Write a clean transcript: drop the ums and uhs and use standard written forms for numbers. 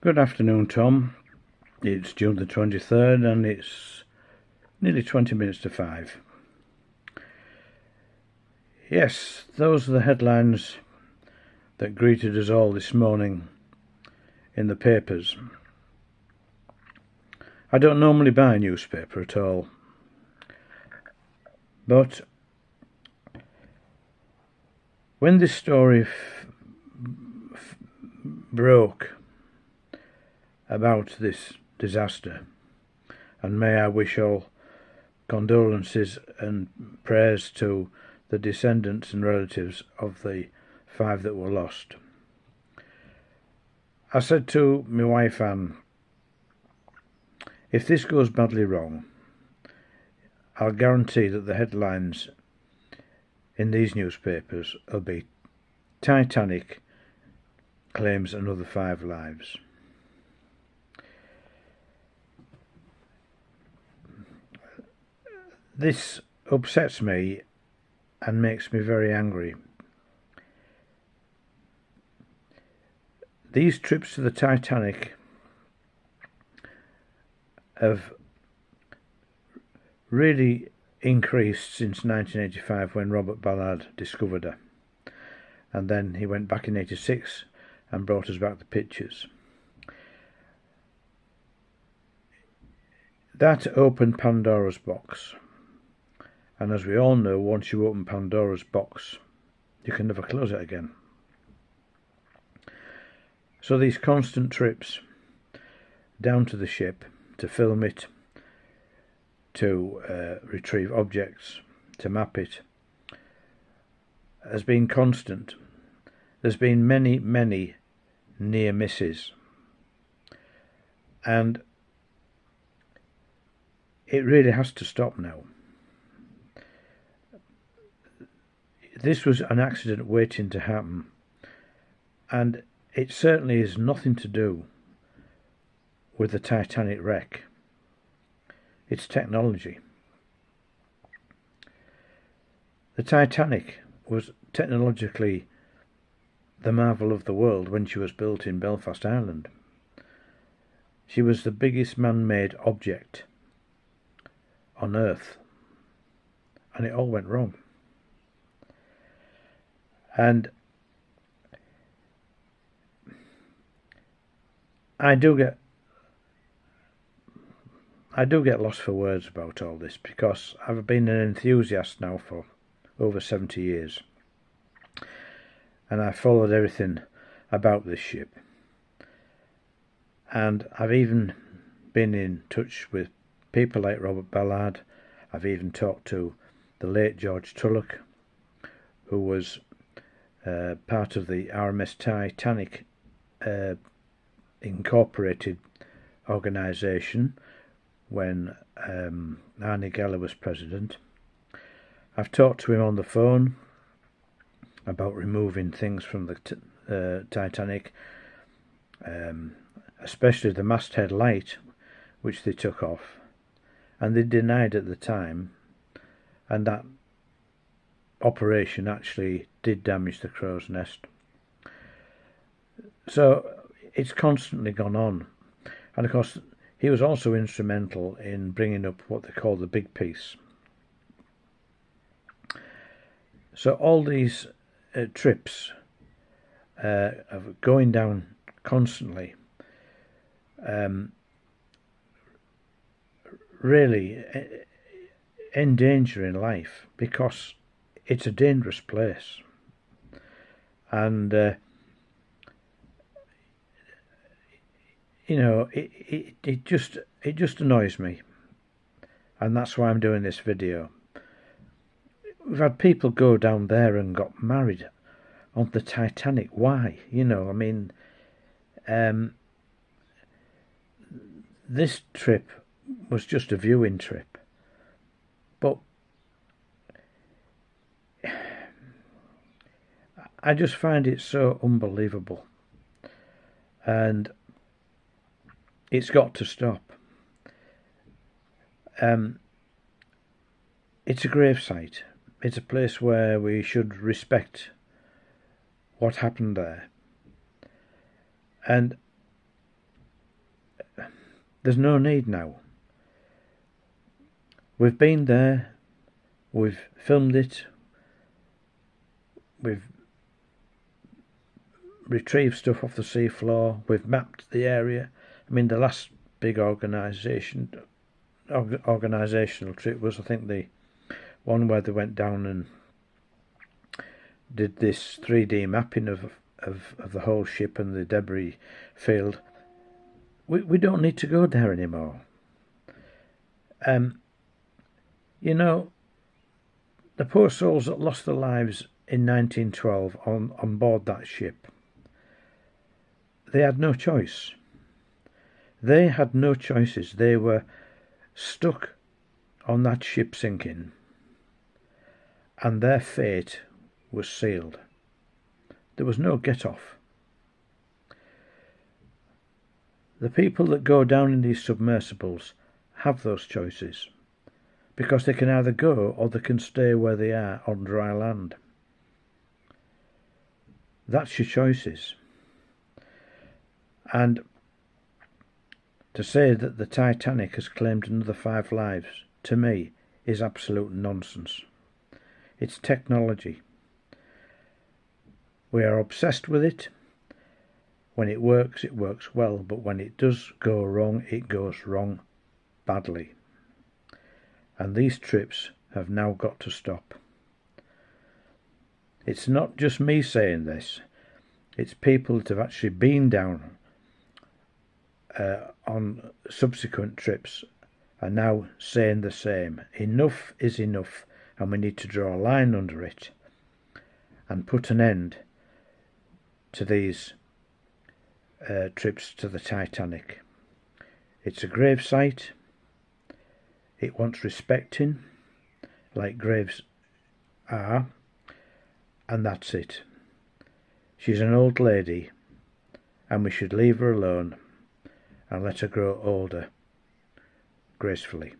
Good afternoon, Tom. It's June the 23rd and it's nearly 20 minutes to 5. Yes, those are the headlines that greeted us all this morning in the papers. I don't normally buy a newspaper at all, but when this story broke about this disaster, and may I wish all condolences and prayers to the descendants and relatives of the 5 that were lost. I said to my wife Anne, if this goes badly wrong, I'll guarantee that the headlines in these newspapers will be Titanic claims another 5 lives. This upsets me and makes me very angry. These trips to the Titanic have really increased since 1985 when Robert Ballard discovered her, and then he went back in 86 and brought us back the pictures. That opened Pandora's box, and as we all know, once you open Pandora's box you can never close it again. So these constant trips down to the ship to film it, to retrieve objects, to map it, has been constant. There's been many near misses, and it really has to stop now. This was an accident waiting to happen, and it certainly is nothing to do with the Titanic wreck. It's technology. The Titanic was technologically the marvel of the world when she was built in Belfast, Ireland. She was the biggest man-made object on Earth, and it all went wrong. And I do get lost for words about all this, because I've been an enthusiast now for over 70 years, and I followed everything about this ship, and I've even been in touch with people like Robert Ballard. I've even talked to the late George Tulloch, who was part of the RMS Titanic Incorporated organisation when Arnie Geller was president. I've talked to him on the phone about removing things from the Titanic, especially the masthead light, which they took off, and they denied at the time, and that operation actually did damage the crow's nest. So it's constantly gone on, and of course he was also instrumental in bringing up what they call the big piece. So all these trips of going down constantly really endangering life, because it's a dangerous place, and you know, it just annoys me, and that's why I'm doing this video. We've had people go down there and got married on the Titanic. Why? You know, I mean, this trip was just a viewing trip, but I just find it so unbelievable, and it's got to stop. It's a gravesite. It's a place where we should respect what happened there. And There's no need now. We've been there, we've filmed it, we've retrieved stuff off the seafloor, we've mapped the area. I mean, the last big organisational trip was, I think, the one where they went down and did this 3D mapping of the whole ship and the debris field. We don't need to go there anymore. You know, the poor souls that lost their lives in 1912 on board that ship, they had no choice. They had no choices. They were stuck on that ship sinking, and their fate was sealed. There was no get-off. The people that go down in these submersibles have those choices, because they can either go or they can stay where they are on dry land. That's your choices. And to say that the Titanic has claimed another 5 lives, to me, is absolute nonsense. It's technology. We are obsessed with it. When it works well, but when it does go wrong, it goes wrong badly. And these trips have now got to stop. It's not just me saying this. It's people that have actually been down on subsequent trips are now saying the same. Enough is enough, and we need to draw a line under it and put an end to these trips to the Titanic. It's a grave site. It wants respecting, like graves are, and that's it. She's an old lady, and we should leave her alone and let her grow older gracefully.